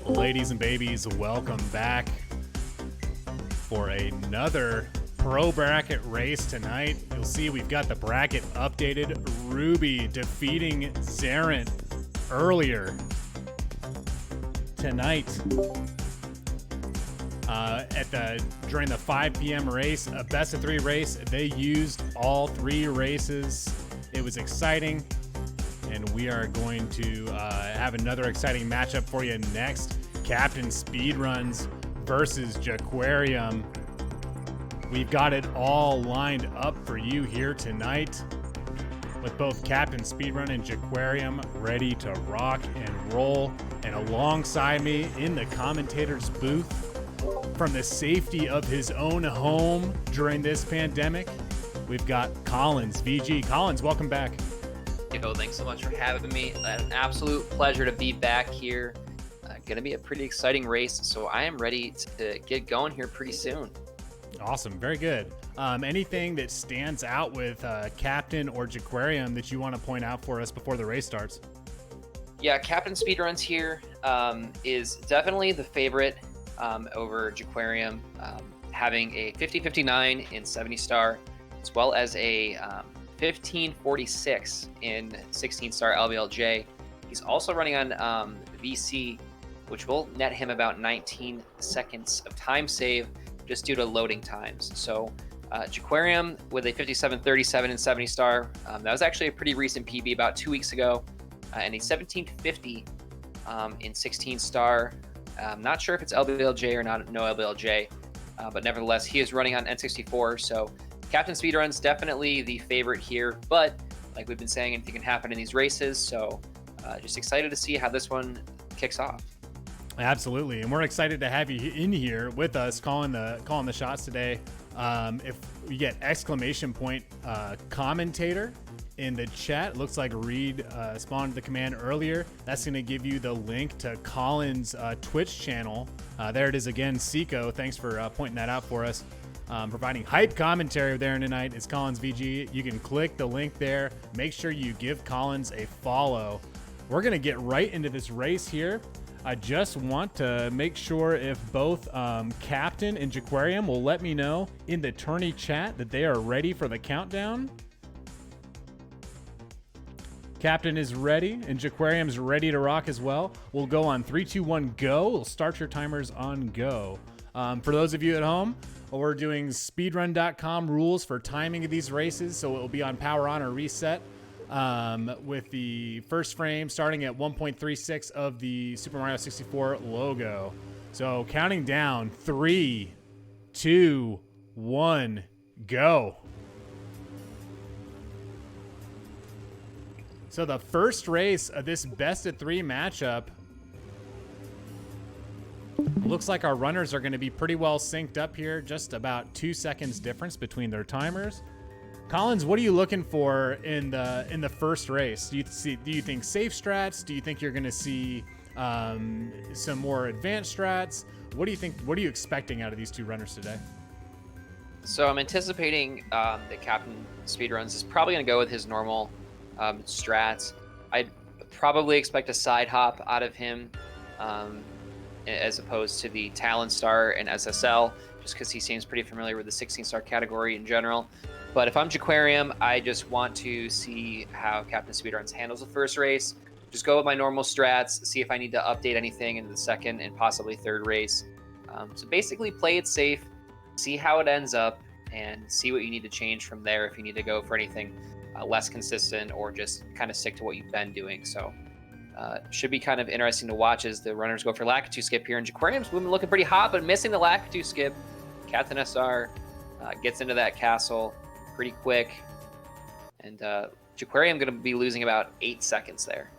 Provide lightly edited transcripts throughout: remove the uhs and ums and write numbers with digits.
Ladies and babies, welcome back for another pro bracket race tonight. You'll see we've got the bracket updated. Ruby defeating Zarin earlier tonight during the 5 p.m. race, a best of 3 race. They used all 3 races. It was exciting, and we are going to have another exciting matchup for you next. Captain Speedruns versus Jaquarium. We've got it all lined up for you here tonight with both Captain Speedrun and Jaquarium ready to rock and roll. And alongside me in the commentator's booth, from the safety of his own home during this pandemic, we've got Collins, VG. Collins, welcome back. Yo, thanks so much for having me. An absolute pleasure to be back here. Going to be a pretty exciting race, so I am ready to get going here pretty soon. Awesome, very good. Anything that stands out with Captain or Jaquarium that you want to point out for us before the race starts? Yeah, Captain Speedruns here is definitely the favorite over Jaquarium, having a 50-59 in 70 star, as well as a 15-46 in 16 star LBLJ. He's also running on VC, which will net him about 19 seconds of time save just due to loading times. So Jaquarium with a 57-37 in 70 star. That was actually a pretty recent PB about 2 weeks ago, and a 17-50 in 16 star. I'm not sure if it's LBLJ or not, no LBLJ, but nevertheless, he is running on N64. So Captain Speedrun's definitely the favorite here, but like we've been saying, anything can happen in these races. So just excited to see how this one kicks off. Absolutely, and we're excited to have you in here with us calling the shots today. If we get exclamation point commentator in the chat, looks like Reed spawned the command earlier. That's going to give you the link to Colin's Twitch channel. There it is again, Seco. Thanks for pointing that out for us. Providing hype commentary there tonight is Collins VG. You can click the link there. Make sure you give Collins a follow. We're going to get right into this race here. I just want to make sure if both Captain and Jaquarium will let me know in the tourney chat that they are ready for the countdown. Captain is ready, and Jaquarium's ready to rock as well. We'll go on 3, 2, 1, go. We'll start your timers on go. For those of you at home, we're doing speedrun.com rules for timing of these races, so it will be on power on or reset. With the first frame starting at 1.36 of the Super Mario 64 logo. So counting down, 3, 2, 1, go. So the first race of this best of 3 matchup, looks like our runners are going to be pretty well synced up here. Just about 2 seconds difference between their timers. Collins, what are you looking for in the first race? Do you think safe strats? Do you think you're going to see some more advanced strats? What do you think? What are you expecting out of these 2 runners today? So I'm anticipating that Captain Speedruns is probably going to go with his normal strats. I'd probably expect a side hop out of him as opposed to the Talon Star and SSL, just because he seems pretty familiar with the 16 star category in general. But if I'm Jaquarium, I just want to see how Captain Speedruns handles the first race. Just go with my normal strats, see if I need to update anything in the second and possibly third race. So basically play it safe, see how it ends up, and see what you need to change from there if you need to go for anything less consistent or just kind of stick to what you've been doing. So should be kind of interesting to watch as the runners go for Lakitu skip here. And Jaquarium's been looking pretty hot, but missing the Lakitu skip. Captain SR gets into that castle pretty quick, and Jaquarium going to be losing about 8 seconds there.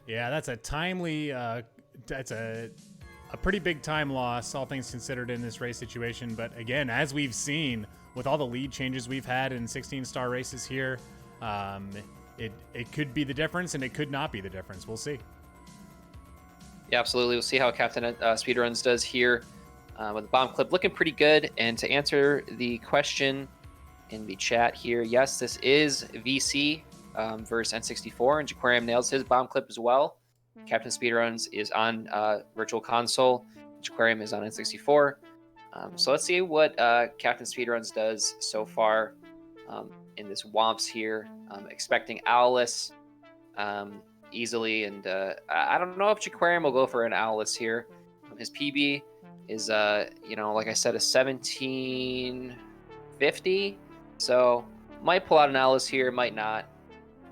Yeah, that's a timely, that's a pretty big time loss, all things considered in this race situation. But again, as we've seen with all the lead changes we've had in 16-star races here, it could be the difference and it could not be the difference. We'll see. Yeah, absolutely. We'll see how Captain Speedruns does here with the bomb clip looking pretty good. And to answer the question in the chat here, yes, this is VC versus N64, and Jaquarium nails his bomb clip as well. Captain Speedruns is on Virtual Console. Jaquarium is on N64. So let's see what Captain Speedruns does so far in this Womps here. Expecting Owless easily, and I don't know if Jaquarium will go for an Owless here. His PB is, like I said, a 1750. So might pull out an Owless here, might not.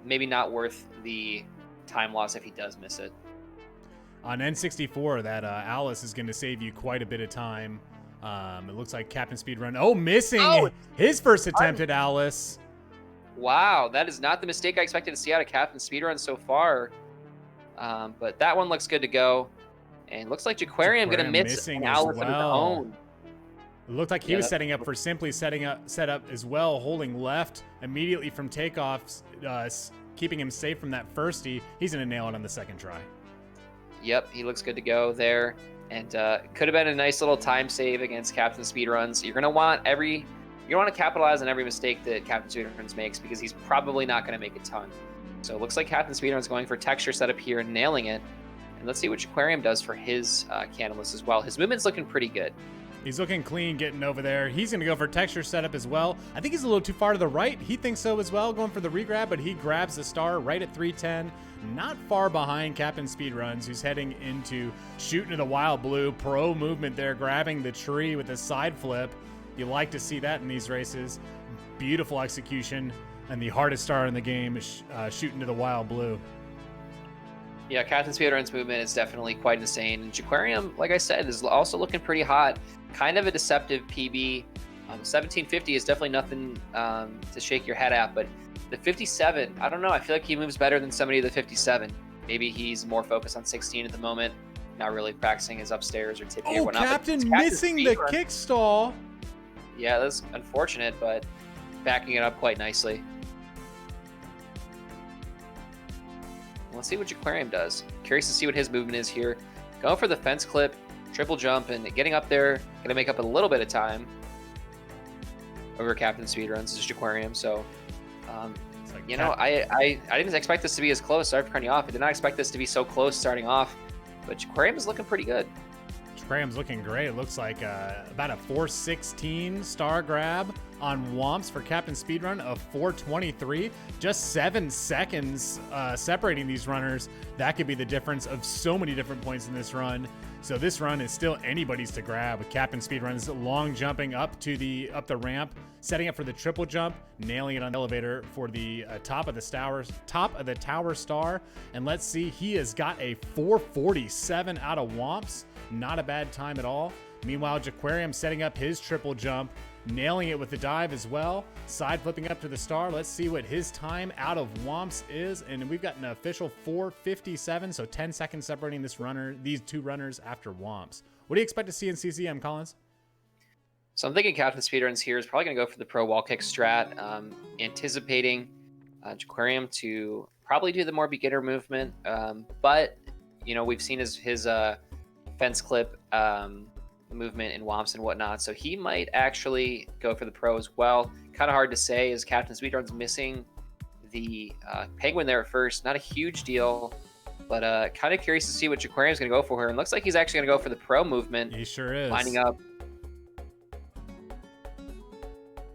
Maybe not worth the time loss if he does miss it. On N64, that Alice is going to save you quite a bit of time. It looks like Captain Speedrun. Oh, missing his first attempt at Alice. Wow, that is not the mistake I expected to see out of Captain Speedrun so far. But that one looks good to go. And looks like Jaquarium going to miss an Alice of his own. It looked like he was setting up for Simply set up as well, holding left immediately from takeoffs, keeping him safe from that firstie. He's going to nail it on the second try. Yep, he looks good to go there. And could have been a nice little time save against Captain Speedruns. You're going to want to capitalize on every mistake that Captain Speedruns makes, because he's probably not going to make a ton. So it looks like Captain Speedruns going for texture setup here and nailing it. And let's see what Jaquarium does for his Candleless as well. His movement's looking pretty good. He's looking clean getting over there. He's going to go for texture setup as well. I think he's a little too far to the right. He thinks so as well, going for the regrab, but he grabs the star right at 310. Not far behind Captain Speedruns, who's heading into shooting to the Wild Blue. Pro movement there, grabbing the tree with a side flip. You like to see that in these races. Beautiful execution, and the hardest star in the game is shooting to the Wild Blue. Yeah, Captain Speedrun's movement is definitely quite insane. And Jaquarium, like I said, is also looking pretty hot. Kind of a deceptive PB. 1750 is definitely nothing to shake your head at, but the 57, I don't know. I feel like he moves better than somebody of the 57. Maybe he's more focused on 16 at the moment, not really practicing his upstairs or tippy or whatnot. Captain missing the kick stall. Yeah, that's unfortunate, but backing it up quite nicely. Let's see what Jaquarium does. Curious to see what his movement is here. Going for the fence clip, triple jump, and getting up there. Going to make up a little bit of time over Captain Speedruns. This is Jaquarium, so I didn't expect this to be as close. Sorry for cutting you off. I did not expect this to be so close starting off, but Jaquarium is looking pretty good. Jaquarium's looking great. It looks like about a 416 star grab on Womps for Captain Speedrun of 423. Just 7 seconds separating these runners. That could be the difference of so many different points in this run. So this run is still anybody's to grab, with Captain Speedrun's long jumping up the ramp, setting up for the triple jump, nailing it on the elevator for the top of the tower star. And let's see, he has got a 447 out of Womps. Not a bad time at all. Meanwhile, Jaquarium setting up his triple jump, nailing it with the dive as well. Side flipping up to the star. Let's see what his time out of Womps is. And we've got an official 457, so 10 seconds separating these two runners after Womps. What do you expect to see in CCM, Collins? So I'm thinking Captain Speedruns here is probably going to go for the pro wall kick strat, anticipating Jaquarium to probably do the more beginner movement. But, we've seen his fence clip movement in Womps and whatnot, so he might actually go for the pro as well. Kind of hard to say, as Captain Speedrun's missing the penguin there at first. Not a huge deal, but kind of curious to see what Jaquarium's going to go for here. And looks like he's actually going to go for the pro movement. He sure is. Lining up.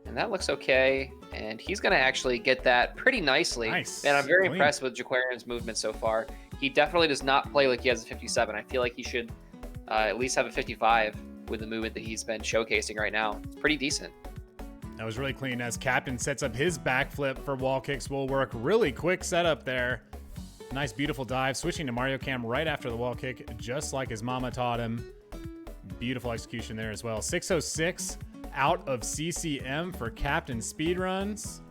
And that looks okay. And he's going to actually get that pretty nicely. Nice. And I'm very impressed with Jaquarium's movement so far. He definitely does not play like he has a 57. I feel like he should at least have a 55 with the movement that he's been showcasing right now. It's pretty decent. That was really clean as Captain sets up his backflip for wall kicks. Will work. Really quick setup there. Nice, beautiful dive. Switching to Mario Cam right after the wall kick, just like his mama taught him. Beautiful execution there as well. 606 out of CCM for Captain Speedruns.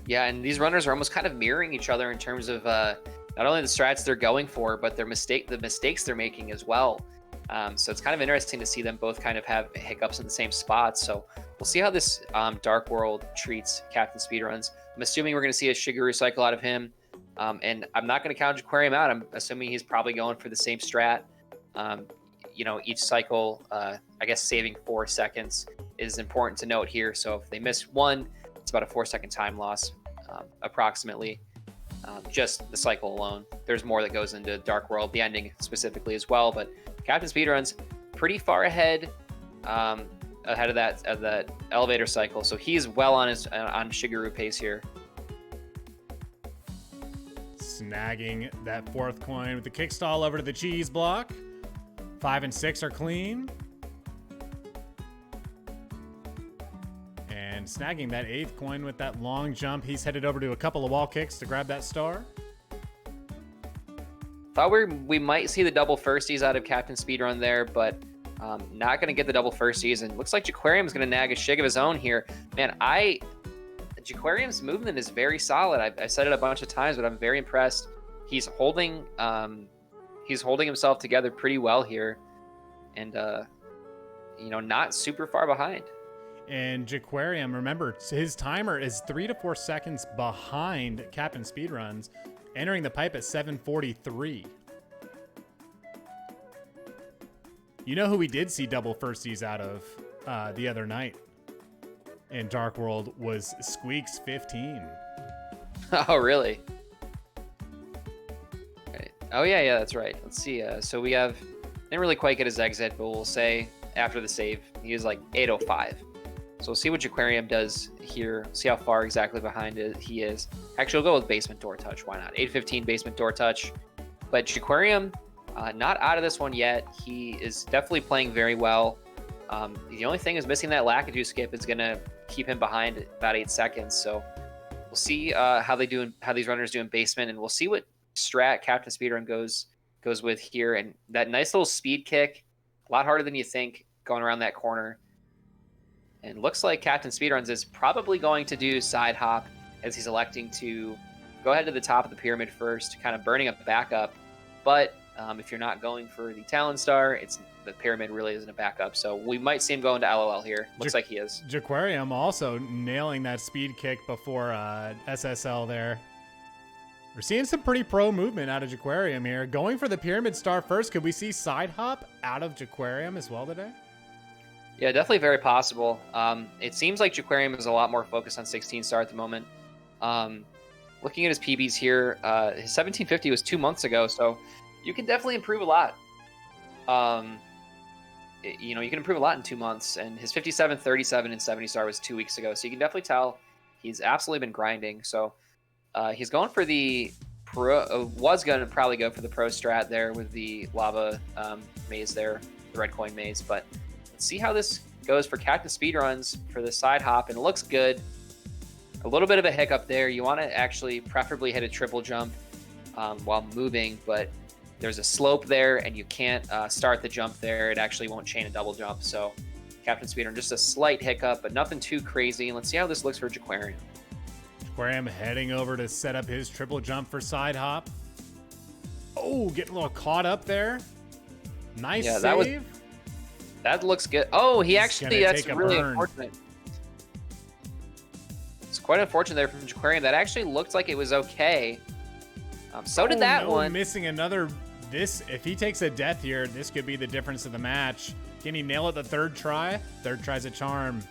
Yeah, and these runners are almost kind of mirroring each other in terms of not only the strats they're going for, but the mistakes they're making as well. So it's kind of interesting to see them both kind of have hiccups in the same spots. So we'll see how this Dark World treats Captain Speedruns. I'm assuming we're going to see a Shigeru cycle out of him. And I'm not going to count Jaquarium out. I'm assuming he's probably going for the same strat. Each cycle, I guess saving 4 seconds is important to note here. So if they miss one, it's about a 4-second time loss, approximately. just the cycle alone. There's more that goes into Dark World, the ending specifically as well, but Captain Speedrun's pretty far ahead ahead of that elevator cycle, so he's well on Shigeru pace here. Snagging that 4th coin with the kick stall over to the cheese block. 5 and 6 are clean. And snagging that 8th coin with that long jump. He's headed over to a couple of wall kicks to grab that star. Thought we might see the double firsties out of Captain Speedrun there, but not going to get the double firsties. And looks like Jaquarium's going to nag a shig of his own here. Man, Jaquarium's movement is very solid. I've said it a bunch of times, but I'm very impressed. He's holding himself together pretty well here, and not super far behind. And Jaquarium, remember, his timer is 3 to 4 seconds behind Captain Speedruns, entering the pipe at 7:43. You know who we did see double firsties out of the other night in Dark World was Squeaks 15. Oh, really? Okay. Oh, yeah, that's right. Let's see. So we didn't really quite get his exit, but we'll say after the save, he was like 8:05. So we'll see what Jaquarium does here. See how far exactly behind he is. Actually, we'll go with basement door touch. Why not? 8:15 basement door touch. But Jaquarium, not out of this one yet. He is definitely playing very well. The only thing is missing that Lakitu skip is going to keep him behind about 8 seconds. So we'll see how these runners do in basement, and we'll see what strat Captain Speedrun goes with here. And that nice little speed kick, a lot harder than you think going around that corner. And looks like Captain Speedruns is probably going to do side hop as he's electing to go ahead to the top of the pyramid first, kind of burning a backup. But if you're not going for the Talon Star, the pyramid really isn't a backup. So we might see him go into LOL here. Looks like he is. Jaquarium also nailing that speed kick before SSL there. We're seeing some pretty pro movement out of Jaquarium here. Going for the pyramid star first. Could we see side hop out of Jaquarium as well today? Yeah, definitely very possible. It seems like Jaquarium is a lot more focused on 16 star at the moment. Looking at his PBs here, his 1750 was 2 months ago, so you can definitely improve a lot. You can improve a lot in 2 months, and his 57, 37, and 70 star was 2 weeks ago, so you can definitely tell he's absolutely been grinding. So he's going for the was going to probably go for the pro strat there with the lava maze there, the red coin maze, but let's see how this goes for Captain Speedruns for the side hop, and it looks good. A little bit of a hiccup there. You want to actually preferably hit a triple jump while moving, but there's a slope there, and you can't start the jump there. It actually won't chain a double jump. So Captain Speedrun, just a slight hiccup, but nothing too crazy. And let's see how this looks for Jaquarium. Jaquarium heading over to set up his triple jump for side hop. Oh, getting a little caught up there. Nice save. That looks good. Oh, that's really unfortunate. It's quite unfortunate there from Jaquarium. That actually looked like it was okay. So did that one. Missing another. If he takes a death here, this could be the difference of the match. Can he nail it the third try? Third try's a charm.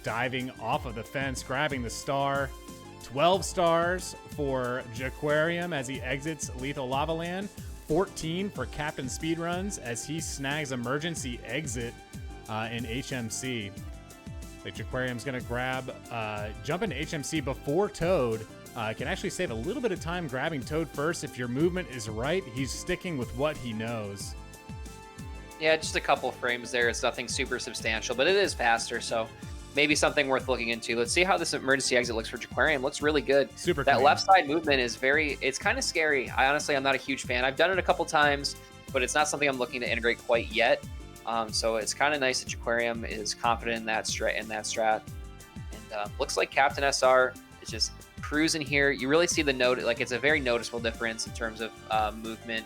Diving off of the fence, grabbing the star. 12 stars for Jaquarium as he exits Lethal Lava Land. 14 for Captain Speedruns as he snags emergency exit in HMC. Like Jaquarium's going to jump into HMC before Toad. Can actually save a little bit of time grabbing Toad first. If your movement is right, he's sticking with what he knows. Yeah, just a couple frames there. It's nothing super substantial, but it is faster, so maybe something worth looking into. Let's see how this emergency exit looks for Jaquarium. Looks really good. Super That clean. left side movement is it's kind of scary. I'm not a huge fan. I've done it a couple times, but it's not something I'm looking to integrate quite yet. So it's kind of nice that Jaquarium is confident in that strat. And looks like Captain SR is just cruising here. You really see it's a very noticeable difference in terms of movement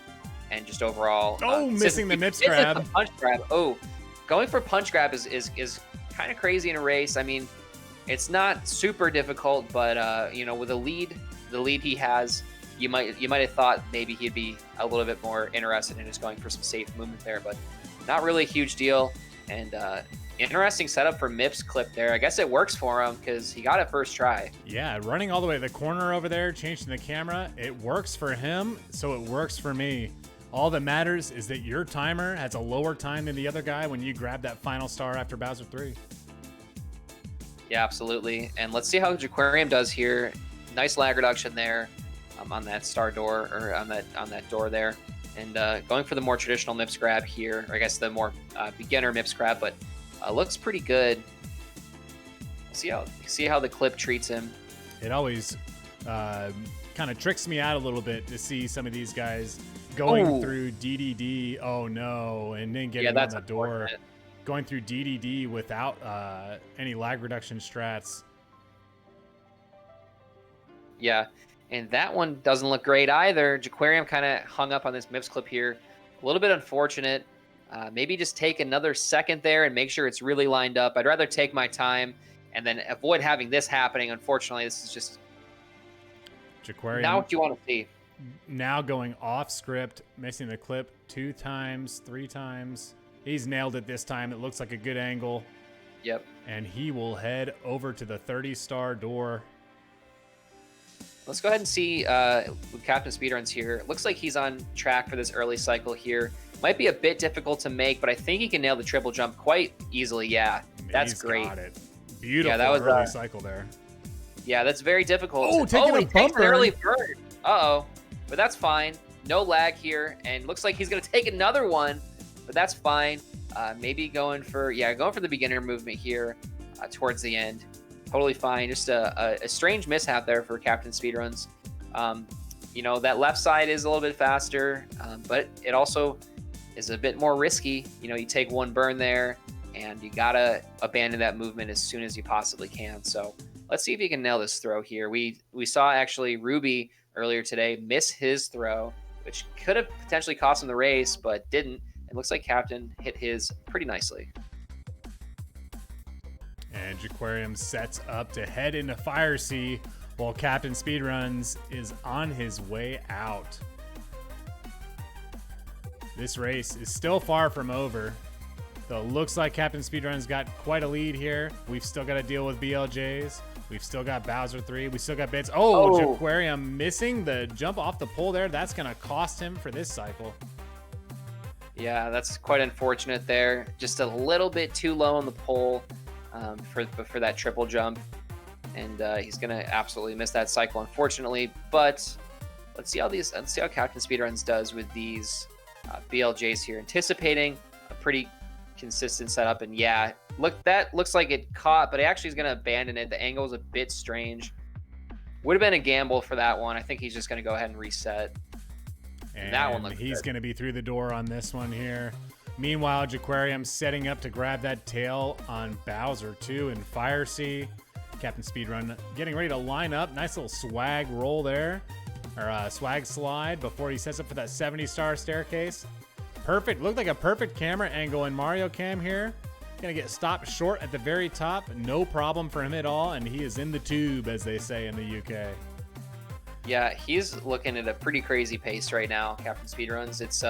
and just overall. Missing the MIPS grab. Punch grab. Oh, going for punch grab is kind of crazy in a race. I mean, it's not super difficult, but with the lead he has, you might have thought maybe he'd be a little bit more interested in just going for some safe movement there, but not really a huge deal. And interesting setup for Mips clip there. I guess it works for him because he got it first try. Yeah, running all the way to the corner over there, changing the camera. It works for him, so it works for me. All that matters is that your timer has a lower time than the other guy when you grab that final star after Bowser 3. Yeah, absolutely. And let's see how Jaquarium does here. Nice lag reduction there on that star door, or on that door there. And going for the more traditional Mips grab here, or I guess the more beginner Mips grab, but looks pretty good. See how the clip treats him. It always kind of tricks me out a little bit to see some of these guys going through DDD. Oh no, and then getting on the door. Going through DDD without any lag reduction strats. Yeah, and that one doesn't look great either. Jaquarium kind of hung up on this Mips clip here. A little bit unfortunate. Maybe just take another second there and make sure it's really lined up. I'd rather take my time and then avoid having this happening. Unfortunately, this is just Jaquarium. Now what you want to see. Now going off script, missing the clip 2 times, 3 times. He's nailed it this time. It looks like a good angle. Yep. And he will head over to the 30-star door. Let's go ahead and see with Captain Speedruns here. It looks like he's on track for this early cycle here. Might be a bit difficult to make, but I think he can nail the triple jump quite easily. Yeah, that's great. Got it. Beautiful. Yeah, that was early cycle there. Yeah, that's very difficult. Oh, taking a takes bumper. an early bird. Uh-oh. But that's fine. No lag here, and looks like he's going to take another one, but that's fine. Maybe going for the beginner movement here towards the end. Totally fine. Just a strange mishap there for Captain Speedruns. That left side is a little bit faster, but it also is a bit more risky. You take one burn there, and you gotta abandon that movement as soon as you possibly can. So let's see if he can nail this throw here. We saw actually Ruby earlier today miss his throw, which could have potentially cost him the race, but didn't. It looks like Captain hit his pretty nicely. And Jaquarium sets up to head into Fire Sea while Captain Speedruns is on his way out. This race is still far from over. Though it looks like Captain Speedruns got quite a lead here. We've still got to deal with BLJs. We've still got Bowser 3. We still got Bits. Oh, Jaquarium missing the jump off the pole there. That's going to cost him for this cycle. Yeah, that's quite unfortunate there. Just a little bit too low on the pole for that triple jump. And he's going to absolutely miss that cycle, unfortunately. But let's see how Captain Speedruns does with these BLJs here. Anticipating a pretty consistent setup, and yeah, that looks like it caught, but it actually is going to abandon it. The angle is a bit strange. Would have been a gamble for that one. I think he's just going to go ahead and reset. And that one looks he's good. going to be through the door on this one here. Meanwhile, Jaquarium setting up to grab that tail on Bowser 2 in Fire Sea. Captain Speedrun getting ready to line up. Nice little swag roll there, or swag slide before he sets up for that 70-star staircase. Perfect. Looked like a perfect camera angle in Mario Cam here. Gonna get stopped short at the very top. No problem for him at all, and he is in the tube, as they say in the UK. Yeah, he's looking at a pretty crazy pace right now, Captain Speedruns. It's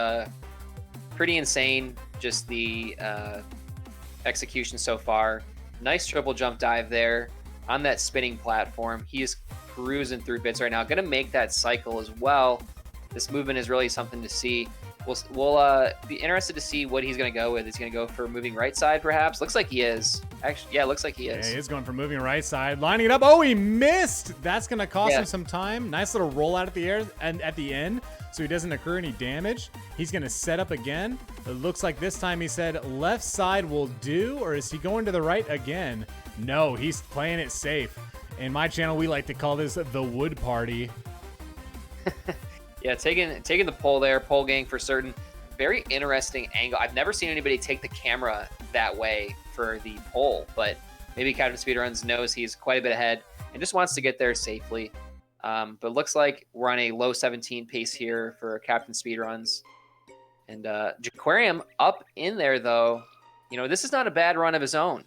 pretty insane, just the execution so far. Nice triple jump dive there on that spinning platform. He is cruising through Bits right now. Gonna make that cycle as well. This movement is really something to see. We'll be interested to see what he's going to go with. Is he going to go for moving right side, perhaps? Looks like he is. Actually, yeah, looks like he is. Yeah, he is going for moving right side. Lining it up. Oh, he missed. That's going to cost him some time. Nice little roll out at the air and at the end so he doesn't incur any damage. He's going to set up again. It looks like this time he said left side will do, or is he going to the right again? No, he's playing it safe. In my channel, we like to call this the wood party. Yeah, taking the pole there, pole gang for certain. Very interesting angle. I've never seen anybody take the camera that way for the pole, but maybe Captain Speedruns knows he's quite a bit ahead and just wants to get there safely. But looks like we're on a low 17 pace here for Captain Speedruns. And Jaquarium up in there, though. This is not a bad run of his own.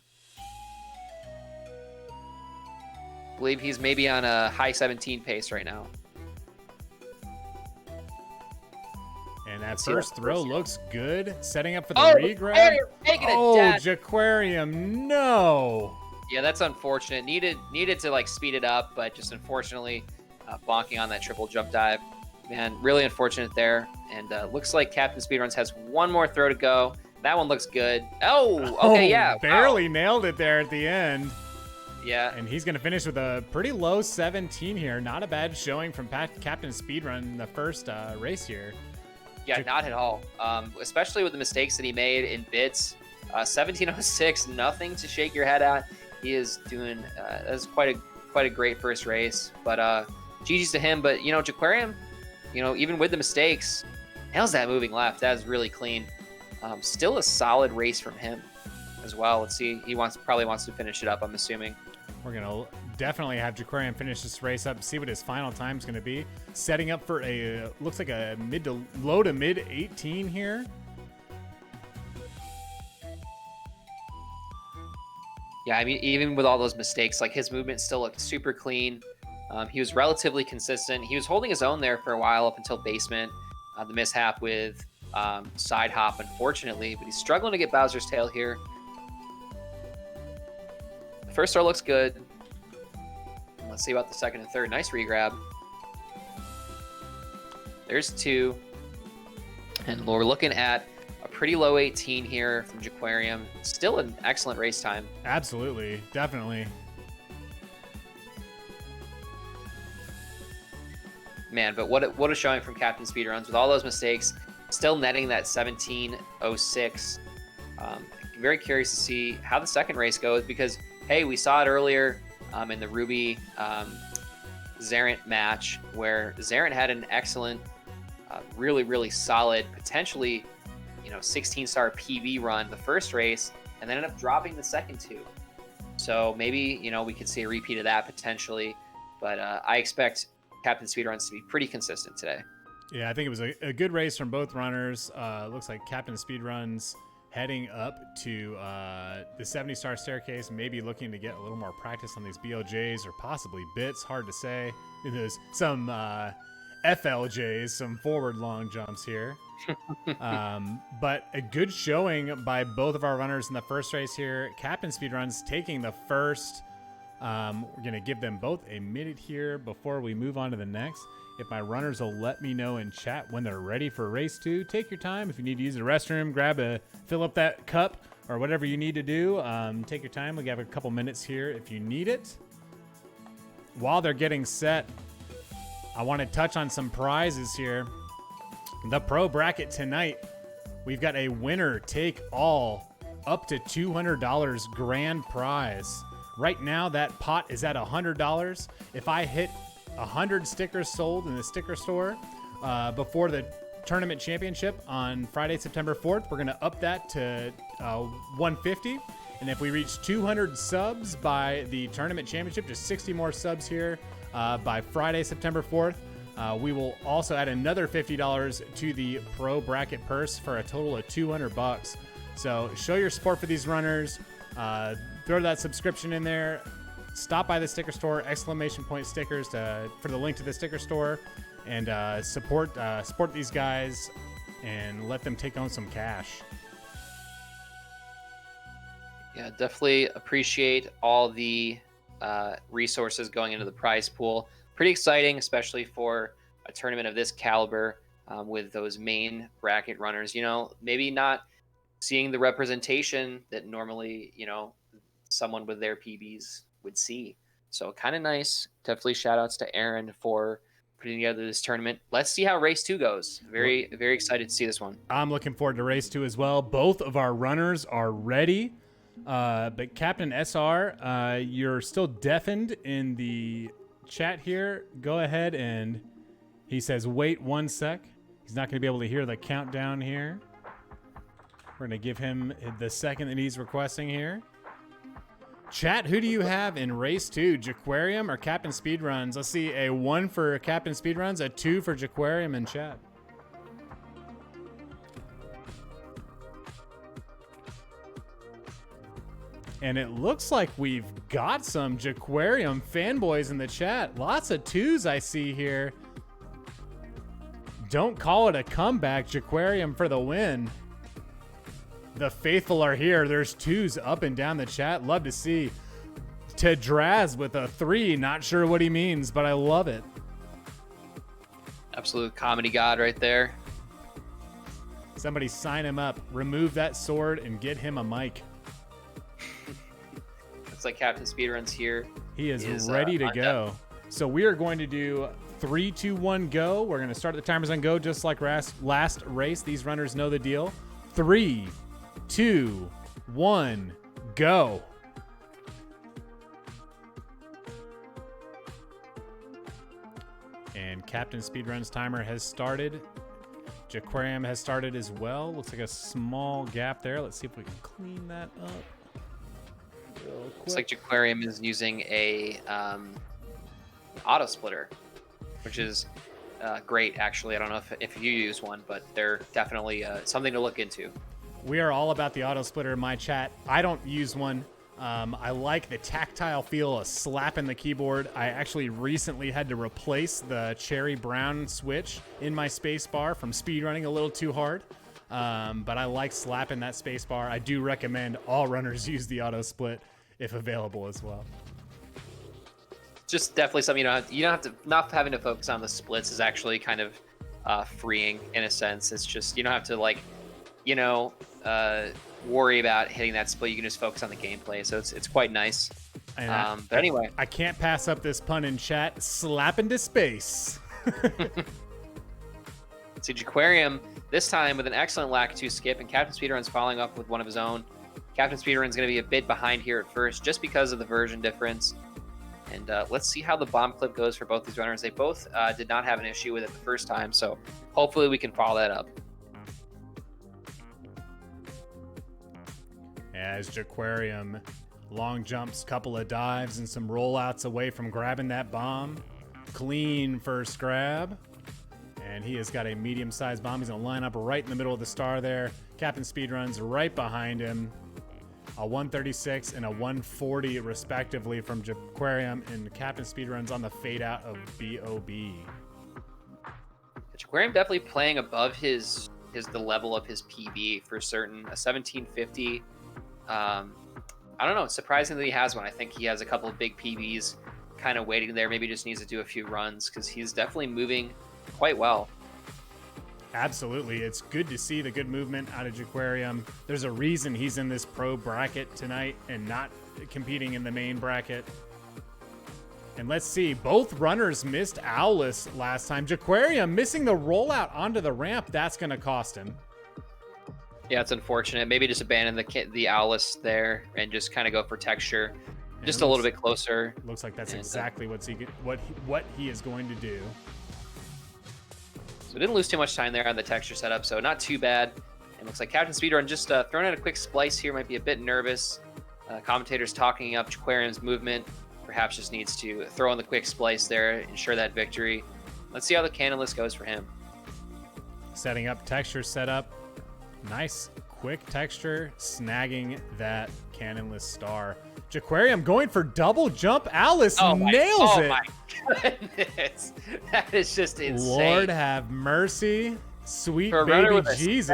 I believe he's maybe on a high 17 pace right now. And That see first that throw first looks good. Setting up for the Oh, regrab. Jaquarium taking it Oh, down. Jaquarium, no. Yeah, that's unfortunate. Needed to like speed it up, but just unfortunately bonking on that triple jump dive. Man, really unfortunate there. And looks like Captain Speedruns has one more throw to go. That one looks good. Oh, okay, yeah. Barely Wow. nailed it there at the end. Yeah, And he's going to finish with a pretty low 17 here. Not a bad showing from Captain Speedrun in the first race here. yeah, not at all. Especially with the mistakes that he made in bits. 1706, nothing to shake your head at. He is doing that's quite a great first race. But GG's to him. But Jaquarium, even with the mistakes, nails that moving left. That is really clean. Still a solid race from him as well. Let's see. He probably wants to finish it up, I'm assuming. We're going to definitely have Jaquarium finish this race up, see what his final time is going to be. Setting up for looks like a low to mid 18 here. Yeah, I mean, even with all those mistakes, like his movement still looked super clean. He was relatively consistent. He was holding his own there for a while up until basement. The mishap with side hop, unfortunately, but he's struggling to get Bowser's tail here. The first throw looks good. Let's see about the second and third. Nice regrab. There's 2. And we're looking at a pretty low 18 here from Jaquarium. Still an excellent race time. Absolutely. Definitely. Man, but what a showing from Captain Speedruns with all those mistakes. Still netting that 1706. Very curious to see how the second race goes because, hey, we saw it earlier in the Ruby Zarant match where Zarant had an excellent, really, really solid, potentially, 16-star PV run the first race and then ended up dropping the second 2. So maybe, we could see a repeat of that potentially. But I expect Captain Speedruns to be pretty consistent today. Yeah, I think it was a good race from both runners. Looks like Captain Speedruns heading up to the 70-star staircase, maybe looking to get a little more practice on these BLJs or possibly bits. Hard to say. There's some FLJs, some forward long jumps here. But a good showing by both of our runners in the first race here. Captain Speedruns taking the first. We're going to give them both a minute here before we move on to the next. If my runners will let me know in chat when they're ready for race 2, take your time. If you need to use the restroom, fill up that cup or whatever you need to do. Take your time. We have a couple minutes here if you need it. While they're getting set, I want to touch on some prizes here. The pro bracket tonight, we've got a winner take all up to $200 grand prize. Right now, that pot is at $100. If I hit 100 stickers sold in the sticker store before the tournament championship on Friday, September 4th, we're going to up that to 150. And if we reach 200 subs by the tournament championship, just 60 more subs here by Friday, September 4th, we will also add another $50 to the pro bracket purse for a total of $200. So show your support for these runners. Throw that subscription in there. Stop by the sticker store, !point stickers for the link to the sticker store, and support these guys and let them take home some cash. Yeah, definitely appreciate all the resources going into the prize pool. Pretty exciting, especially for a tournament of this caliber with those main bracket runners. Maybe not seeing the representation that normally, someone with their PBs would see. So kind of nice. Definitely shout outs to Aaron for putting together this tournament. Let's see how race 2 goes. Very, very excited to see this one. I'm looking forward to race 2 as well. Both of our runners are ready. But Captain SR, you're still deafened in the chat here. Go ahead and he says, wait 1 sec. He's not going to be able to hear the countdown here. We're going to give him the second that he's requesting here. Chat, who do you have in race 2, Jaquarium or Captain Speedruns? Let's see, a 1 for Captain Speedruns, a 2 for Jaquarium in chat. And it looks like we've got some Jaquarium fanboys in the chat. Lots of 2s I see here. don't call it a comeback. Jaquarium for the win. The faithful are here. There's 2s up and down the chat. Love to see Tedraz with a 3. Not sure what he means, but I love it. Absolute comedy god right there. Somebody sign him up. Remove that sword and get him a mic. Looks like Captain Speedruns here. He is ready to go. So we are going to do 3, 2, 1, go. We're going to start the timers on go just like last race. These runners know the deal. 3, 2, 1, go. And Captain Speedrun's timer has started. Jaquarium has started as well. Looks like a small gap there. Let's see if we can clean that up. Looks like Jaquarium is using a auto splitter, which is great, actually. I don't know if you use one, but they're definitely something to look into. We are all about the auto splitter in my chat. I don't use one. I like the tactile feel of slapping the keyboard. I actually recently had to replace the cherry brown switch in my space bar from speedrunning a little too hard. But I like slapping that space bar. I do recommend all runners use the auto split if available as well. Just definitely something you don't have to not having to focus on the splits is actually kind of freeing in a sense. It's just you don't have to worry about hitting that split. You can just focus on the gameplay, so it's quite nice. But anyway, I can't pass up this pun in chat. Slap into space. See Jaquarium this time with an excellent lack 2 skip, and Captain Speedrun's following up with one of his own. Captain Speedrun's going to be a bit behind here at first, just because of the version difference. And let's see how the bomb clip goes for both these runners. They both did not have an issue with it the first time, so hopefully we can follow that up. As Jaquarium long jumps, couple of dives, and some rollouts away from grabbing that bomb. Clean first grab. And he has got a medium-sized bomb. He's going to line up right in the middle of the star there. Captain Speedrun's right behind him. A 136 and a 140 respectively from Jaquarium, and Captain Speedrun's on the fade out of BOB. Jaquarium definitely playing above the level of his PB for certain. A 1750. I don't know. Surprisingly, he has one. I think he has a couple of big PBs kind of waiting there. Maybe just needs to do a few runs because he's definitely moving quite well. Absolutely. It's good to see the good movement out of Jaquarium. There's a reason he's in this pro bracket tonight and not competing in the main bracket. And let's see, both runners missed Owless last time. Jaquarium missing the rollout onto the ramp. That's going to cost him. Yeah, it's unfortunate. Maybe just abandon the Owless there and just kind of go for texture. Just a little bit closer. Looks like that's exactly what he is going to do. So didn't lose too much time there on the texture setup, so not too bad. And looks like Captain Speedrun just throwing out a quick splice here, might be a bit nervous. Commentators talking up Jaquarium's movement. Perhaps just needs to throw in the quick splice there, ensure that victory. Let's see how the cannon list goes for him. Setting up texture setup. Nice quick texture, snagging that cannonless star. Jaquarium going for double jump. Alice nails it. Oh my goodness. That is just insane. Lord have mercy. Sweet for a baby runner with Jesus.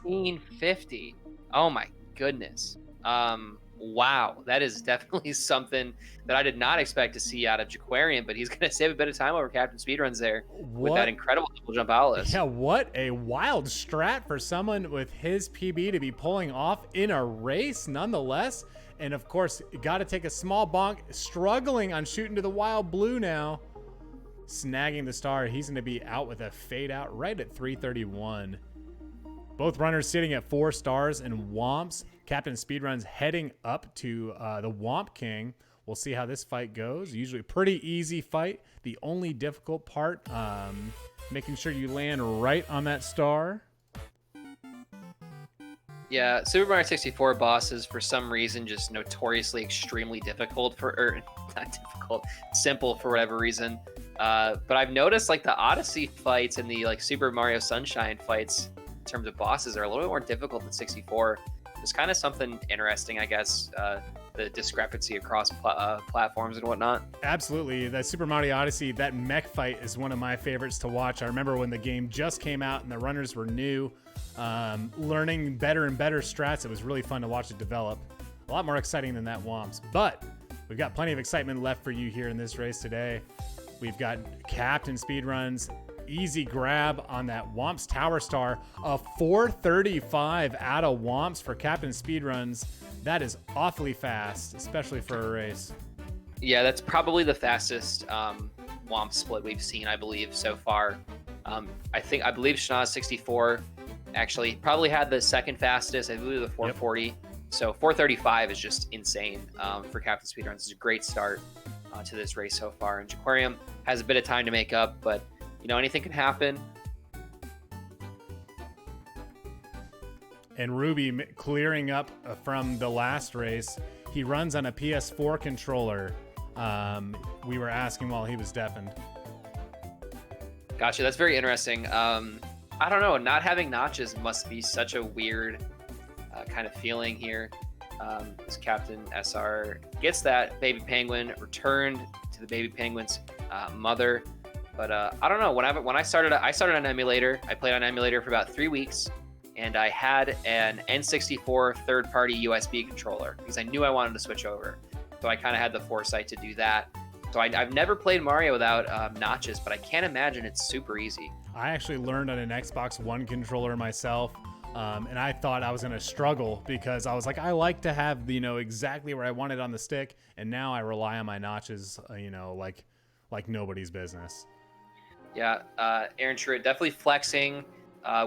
1750. Oh my goodness. Wow. That is definitely something that I did not expect to see out of Jaquarium, but he's going to save a bit of time over Captain Speedruns there with that incredible double jump Alice. Yeah, what a wild strat for someone with his PB to be pulling off in a race nonetheless. And of course, got to take a small bonk, struggling on shooting to the wild blue now. Snagging the star. He's going to be out with a fade out right at 331. Both runners sitting at 4 stars and Womps. Captain Speedrun's heading up to the Womp King. We'll see how this fight goes. Usually a pretty easy fight. The only difficult part, making sure you land right on that star. Yeah, Super Mario 64 bosses for some reason just notoriously extremely difficult simple for whatever reason. But I've noticed like the Odyssey fights and the like Super Mario Sunshine fights in terms of bosses are a little bit more difficult than 64. It's kind of something interesting, I guess. the discrepancy across platforms and whatnot. Absolutely. That Super Mario Odyssey, that mech fight is one of my favorites to watch. I remember when the game just came out and the runners were new, learning better and better strats. It was really fun to watch it develop. A lot more exciting than that Womps. But we've got plenty of excitement left for you here in this race today. We've got Captain Speedruns. Easy grab on that Womps Tower Star. A 435 out of Womps for Captain Speedruns. That is awfully fast, especially for a race. Yeah, that's probably the fastest Womp split we've seen, I believe, so far. I believe Schnoz 64 actually probably had the second fastest. I believe the 440. Yep. So 435 is just insane for Captain Speedruns. It's a great start to this race so far. And Jaquarium has a bit of time to make up, but you know, anything can happen. And Ruby clearing up from the last race. He runs on a PS4 controller. We were asking while he was deafened. Gotcha. That's very interesting. I don't know. Not having notches must be such a weird kind of feeling here. This Captain SR gets that baby penguin returned to the baby penguin's mother. But I don't know. When I started on emulator. I played on emulator for about 3 weeks, and I had an N64 third-party USB controller because I knew I wanted to switch over. So I kind of had the foresight to do that. So I've never played Mario without notches, but I can't imagine it's super easy. I actually learned on an Xbox One controller myself, and I thought I was going to struggle because I was like, I like to have exactly where I want it on the stick, and now I rely on my notches, like nobody's business. Yeah, Aaron Truitt definitely flexing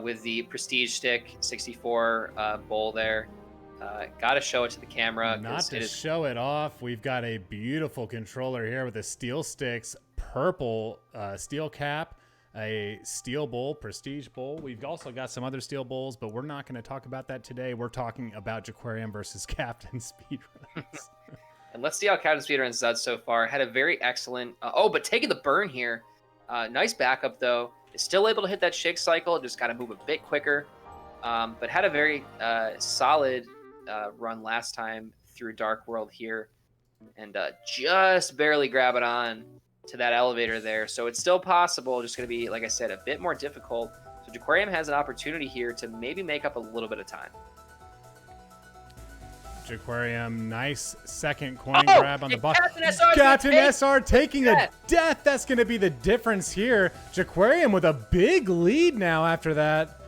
with the Prestige Stick 64 bowl there. Got to show it to the camera. Not to show it off, we've got a beautiful controller here with the Steel Sticks, purple steel cap, a steel bowl, Prestige bowl. We've also got some other steel bowls, but we're not going to talk about that today. We're talking about Jaquarium versus Captain Speedruns. And let's see how Captain Speedruns does so far. Had a very excellent... but taking the burn here. Nice backup, though. Is still able to hit that shake cycle. Just got to move a bit quicker. But had a very solid run last time through Dark World here. And just barely grab it on to that elevator there. So it's still possible. Just going to be, like I said, a bit more difficult. So Jaquarium has an opportunity here to maybe make up a little bit of time. Jaquarium, nice second coin grab on the bottom. Captain SR taking a death. That's going to be the difference here. Jaquarium with a big lead now after that.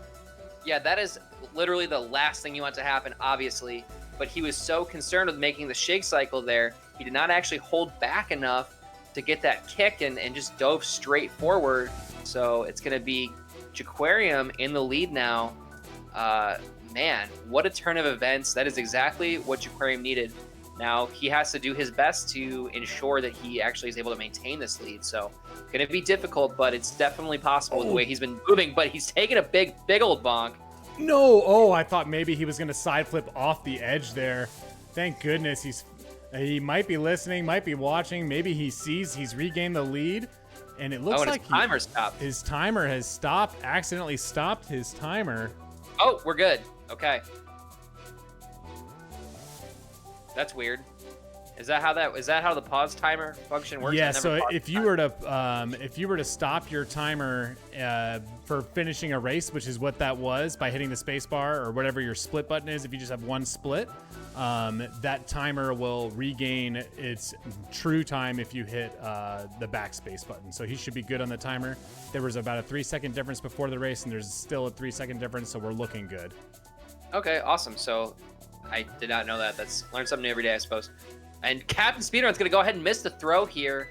Yeah, that is literally the last thing you want to happen, obviously. But he was so concerned with making the shake cycle there, he did not actually hold back enough to get that kick and just dove straight forward. So it's going to be Jaquarium in the lead now. Man, what a turn of events. That is exactly what Jaquarium needed. Now, he has to do his best to ensure that he actually is able to maintain this lead. So, going to be difficult, but it's definitely possible the way he's been moving. But he's taking a big old bonk. No! Oh, I thought maybe he was going to side flip off the edge there. Thank goodness he might be listening, might be watching. Maybe he sees he's regained the lead. And it looks like his timer has stopped, accidentally stopped his timer. Oh, we're good. Okay. That's weird. Is that how the pause timer function works? Yeah. So if you were to stop your timer for finishing a race, which is what that was, by hitting the space bar or whatever your split button is, if you just have one split, that timer will regain its true time if you hit the backspace button. So he should be good on the timer. There was about a 3-second difference before the race, and there's still a 3-second difference, so we're looking good. Okay, awesome. So I did not know that. That's learn something new every day, I suppose. And Captain Speedrun's going to go ahead and miss the throw here.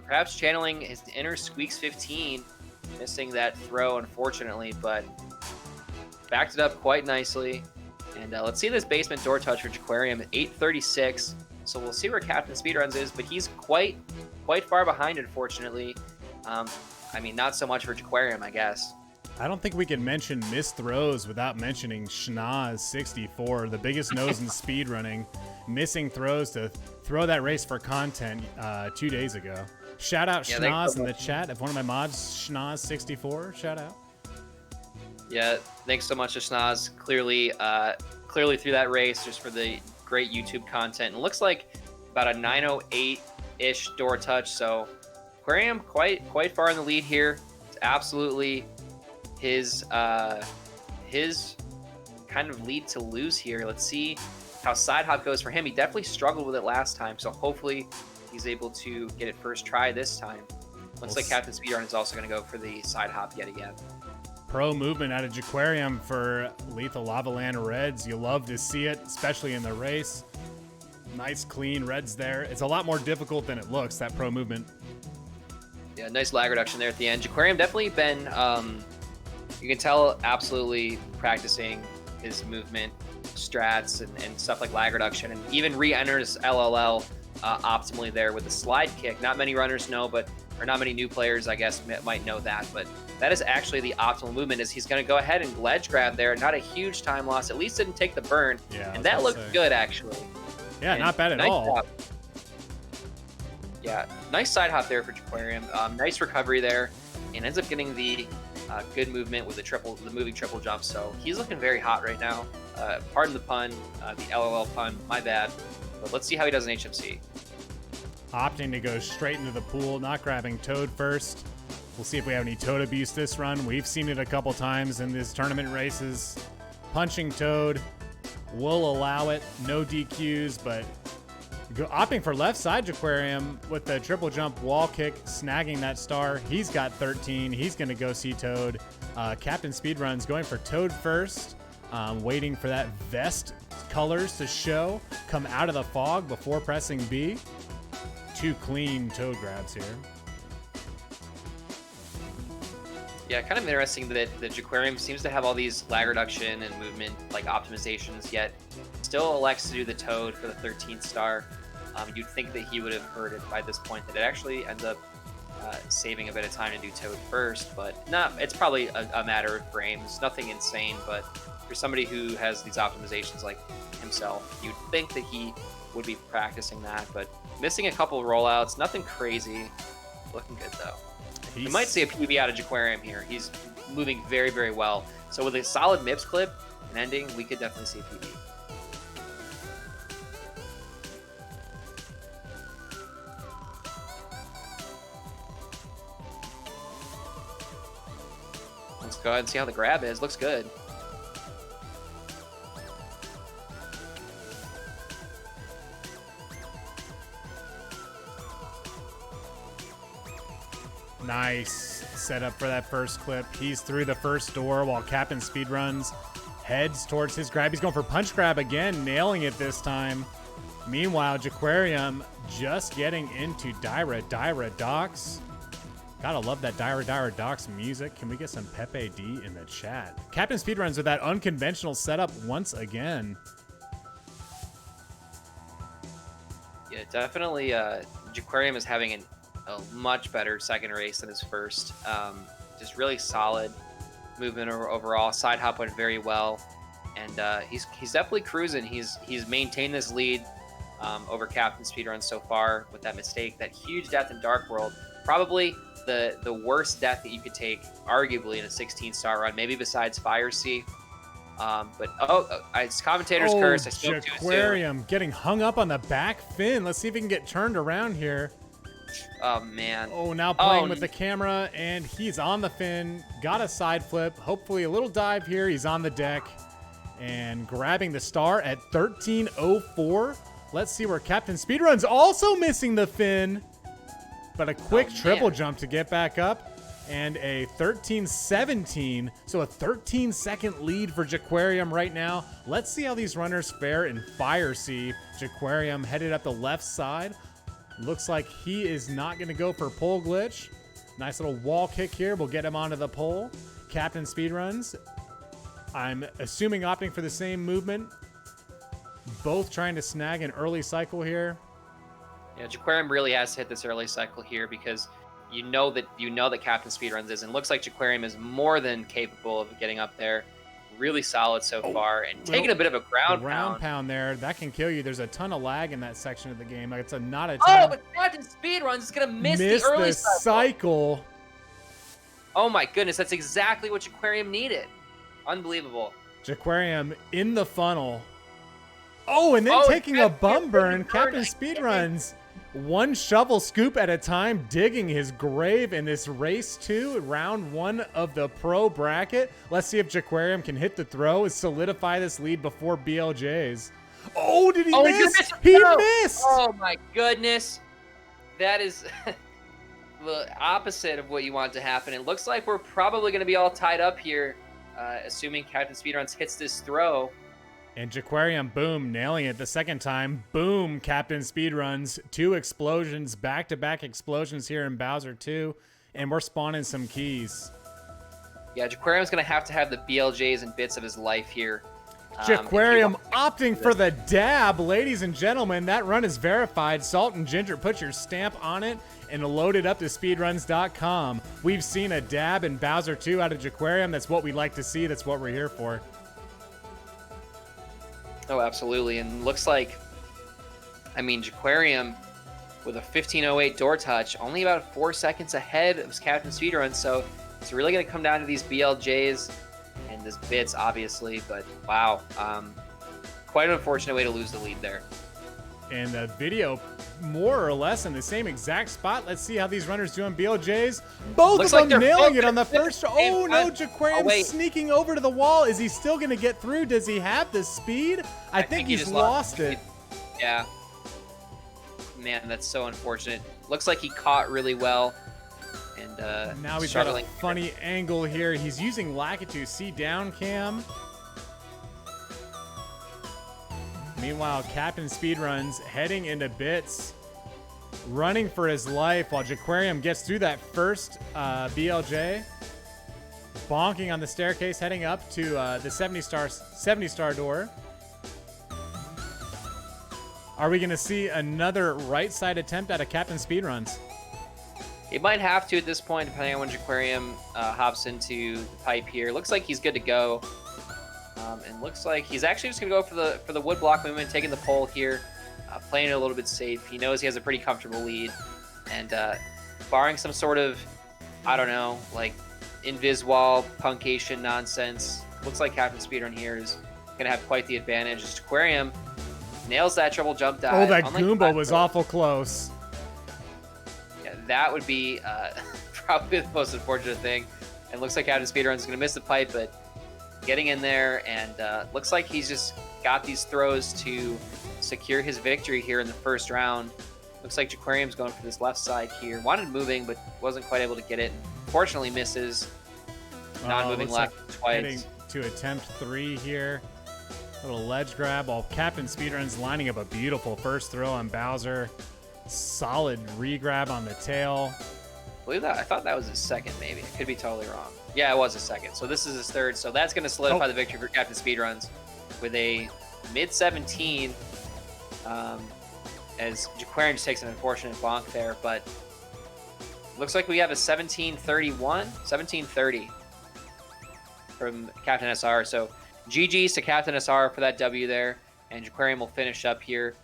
Perhaps channeling his inner Squeaks 15. Missing that throw, unfortunately, but backed it up quite nicely. And let's see this basement door touch for Jaquarium at 8:36. So we'll see where Captain Speedruns is, but he's quite far behind, unfortunately. I mean, not so much for Jaquarium, I guess. I don't think we can mention missed throws without mentioning Schnoz 64, the biggest nose in speedrunning, missing throws to throw that race for content 2 days ago. Shout out Schnoz in the chat. If one of my mods, Schnoz 64, shout out. Yeah, thanks so much to Schnoz. Clearly through that race, just for the great YouTube content. It looks like about a 908-ish door touch. So Aquarium quite far in the lead here. It's absolutely his kind of lead to lose here. Let's see how side hop goes for him. He definitely struggled with it last time, so hopefully he's able to get it first try this time. Looks like Captain Speedrun is also going to go for the side hop yet again. Pro movement out of Jaquarium for Lethal Lava Land Reds. You love to see it, especially in the race. Nice clean Reds there. It's a lot more difficult than it looks, that pro movement. Yeah, nice lag reduction there at the end. Jaquarium definitely been, you can tell, absolutely practicing his movement strats and stuff like lag reduction, and even re-enters LLL optimally there with the slide kick. Not many runners know, or not many new players, I guess, might know that, but that is actually the optimal movement. Is he's going to go ahead and ledge grab there. Not a huge time loss. At least didn't take the burn, and that looked good, actually. Yeah, not bad at nice all. Job. Yeah, nice side hop there for Jaquarium. Nice recovery there, and ends up getting the good movement with the moving triple jump. So he's looking very hot right now. Pardon the pun, the LOL pun, my bad. But let's see how he does in HMC. Opting to go straight into the pool, not grabbing Toad first. We'll see if we have any Toad abuse this run. We've seen it a couple times in these tournament races. Punching Toad, will allow it. No DQs, but opting for left side Jaquarium with the triple jump wall kick, snagging that star. He's got 13. He's going to go see Toad. Captain Speedrun's going for Toad first. Waiting for that vest colors to show, come out of the fog before pressing B. Two clean Toad grabs here. Yeah, kind of interesting that the Jaquarium seems to have all these lag reduction and movement like optimizations, yet still elects to do the Toad for the 13th star. You'd think that he would have heard it by this point, that it actually ends up saving a bit of time to do Toad first, but it's probably a matter of frames. Nothing insane, but for somebody who has these optimizations like himself, you'd think that he would be practicing that, but missing a couple of rollouts, nothing crazy. Looking good though. We might see a PB out of Jaquarium here. He's moving very, very well. So with a solid MIPS clip and ending, we could definitely see a PB. Let's go ahead and see how the grab is. Looks good. Nice setup for that first clip. He's through the first door while Captain Speedruns heads towards his grab. He's going for punch grab again, nailing it this time. Meanwhile, Jaquarium just getting into Dyra Docks. Gotta love that Dyra Docks music. Can we get some Pepe D in the chat? Captain Speedruns with that unconventional setup once again. Yeah, definitely. Jaquarium is having a much better second race than his first. Just really solid movement overall. Side hop went very well, and he's definitely cruising. He's maintained this lead over Captain Speedrun so far with that mistake, that huge death in Dark World. Probably the worst death that you could take, arguably, in a 16-star run, maybe besides Fire Sea. But it's commentator's curse. I spoke Jaquarium getting hung up on the back fin. Let's see if he can get turned around here. Oh, man. Oh, now playing with the camera, and he's on the fin. Got a side flip. Hopefully a little dive here. He's on the deck and grabbing the star at 13:04. Let's see where Captain Speedrun's also missing the fin, but a quick triple jump to get back up, and a 13:17. So a 13-second lead for Jaquarium right now. Let's see how these runners fare in Fire Sea. Jaquarium headed up the left side. Looks like he is not going to go for pole glitch. Nice little wall kick here. We'll get him onto the pole. Captain Speedruns, I'm assuming opting for the same movement. Both trying to snag an early cycle here. Yeah, Jaquarium really has to hit this early cycle here, because you know that Captain Speedruns is, and looks like Jaquarium is more than capable of getting up there. Really solid so far, and taking a bit of a ground pound there. That can kill you. There's a ton of lag in that section of the game. Like, it's not a ton. Oh, but Captain Speedruns is gonna miss the early cycle. Oh my goodness, that's exactly what Jaquarium needed. Unbelievable. Jaquarium in the funnel. Oh, and then Oh, taking a Captain bum burn. burn. Captain Speedruns, one shovel scoop at a time, digging his grave in this race 2, round 1 of the pro bracket. Let's see if Jaquarium can hit the throw and solidify this lead before BLJ's. Oh, did he miss? He missed! Oh my goodness. That is the opposite of what you want to happen. It looks like we're probably going to be all tied up here, assuming Captain Speedruns hits this throw. And Jaquarium, boom, nailing it the second time. Boom, Captain Speedruns. 2 explosions, back-to-back explosions here in Bowser 2. And we're spawning some keys. Yeah, Jaquarium's going to have the BLJs and bits of his life here. Jaquarium opting for the dab. Ladies and gentlemen, that run is verified. Salt and Ginger, put your stamp on it and load it up to speedruns.com. We've seen a dab in Bowser 2 out of Jaquarium. That's what we like to see. That's what we're here for. Oh, absolutely. And looks like, I mean, Jaquarium with a 15:08 door touch, only about 4 seconds ahead of Captain Speedrun. So it's really going to come down to these BLJs and this bits, obviously. But wow, quite an unfortunate way to lose the lead there. And the video, more or less in the same exact spot. Let's see how these runners do on BLJs. Both Looks of like them they're nailing both it on the at the first. same Oh no, time. Jaquarium wait. sneaking over to the wall. Is he still going to get through? Does he have the speed? I think he he's just lost it. Yeah. Man, that's so unfortunate. Looks like he caught really well. And Now he's struggling. got a funny angle here. He's using Lakitu C down cam. Meanwhile, Captain Speedruns heading into bits, running for his life while Jaquarium gets through that first BLJ. Bonking on the staircase, heading up to the 70-star door. Are we going to see another right side attempt at a Captain Speedruns? It might have to at this point, depending on when Jaquarium hops into the pipe here. Looks like he's good to go. And looks like he's actually just going to go for the wood block movement, taking the pole here, playing it a little bit safe. He knows he has a pretty comfortable lead. And barring some sort of, I don't know, like invis wall, puncation nonsense, looks like Captain Speedrun here is going to have quite the advantage. As Jaquarium nails that triple jump dive. Oh, that Unlike Goomba was awful close. Yeah, that would be probably the most unfortunate thing. And looks like Captain Speedrun is going to miss the pipe, but getting in there, and looks like he's just got these throws to secure his victory here in the first round. Looks like Jaquarium's going for this left side here. Wanted moving, but wasn't quite able to get it. Fortunately misses. Non-moving left twice. Heading to attempt 3 here. Little ledge grab while Captain Speedrun's lining up a beautiful first throw on Bowser. Solid re-grab on the tail. Believe that. I thought that was his second, maybe. I could be totally wrong. Yeah, it was his second. So this is his third. So that's going to solidify the victory for Captain Speedruns with a mid-17. As Jaquarium just takes an unfortunate bonk there, but looks like we have a 17:30 from Captain SR. So GG's to Captain SR for that W there, and Jaquarium will finish up here.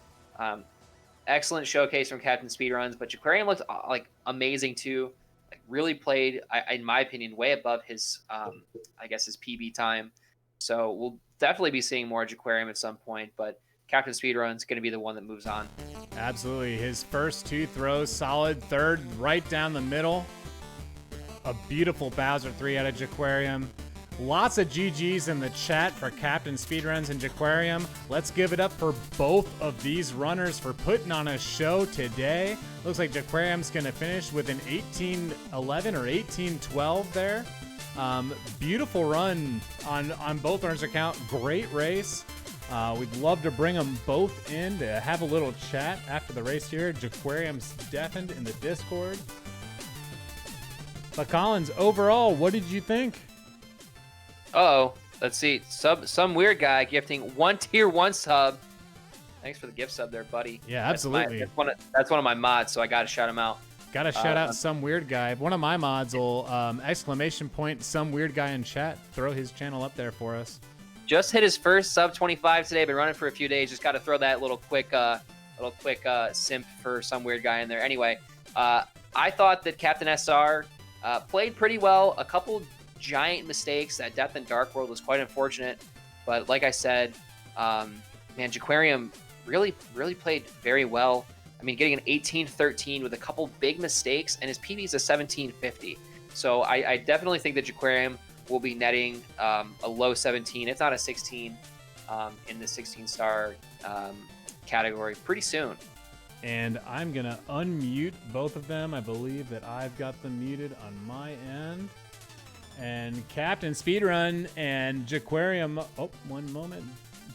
Excellent showcase from Captain Speedruns, but Jaquarium looked like amazing too. Like really played, in my opinion, way above his, I guess his PB time. So we'll definitely be seeing more Jaquarium at some point, but Captain Speedrun's going to be the one that moves on. Absolutely. His first 2 throws, solid. Third, right down the middle. A beautiful Bowser 3 out of Jaquarium. Lots of GGs in the chat for Captain Speedruns and Jaquarium. Let's give it up for both of these runners for putting on a show today. Looks like Jaquarium's going to finish with an 18:11 or 18:12 there. Beautiful run on both runners' account. Great race. We'd love to bring them both in to have a little chat after the race here. Jaquarium's deafened in the Discord. But Collins, overall, what did you think? Oh, let's see. Some weird guy gifting 1 tier 1 sub. Thanks for the gift sub there, buddy. Yeah, absolutely. That's one of my mods, so I got to shout him out. Got to shout out some weird guy. One of my mods will exclamation point some weird guy in chat. Throw his channel up there for us. Just hit his first sub 25 today. Been running for a few days. Just got to throw that little quick simp for some weird guy in there. Anyway, I thought that Captain SR played pretty well. A couple giant mistakes. That Death in Dark World was quite unfortunate. But like I said, man, Jaquarium really played very well. I mean, getting an 18-13 with a couple big mistakes, and his PB is a 1750. So I definitely think that Jaquarium will be netting a low 17, if not a 16, in the 16-star category pretty soon. And I'm going to unmute both of them. I believe that I've got them muted on my end. And Captain Speedrun and Jaquarium. Oh, one moment.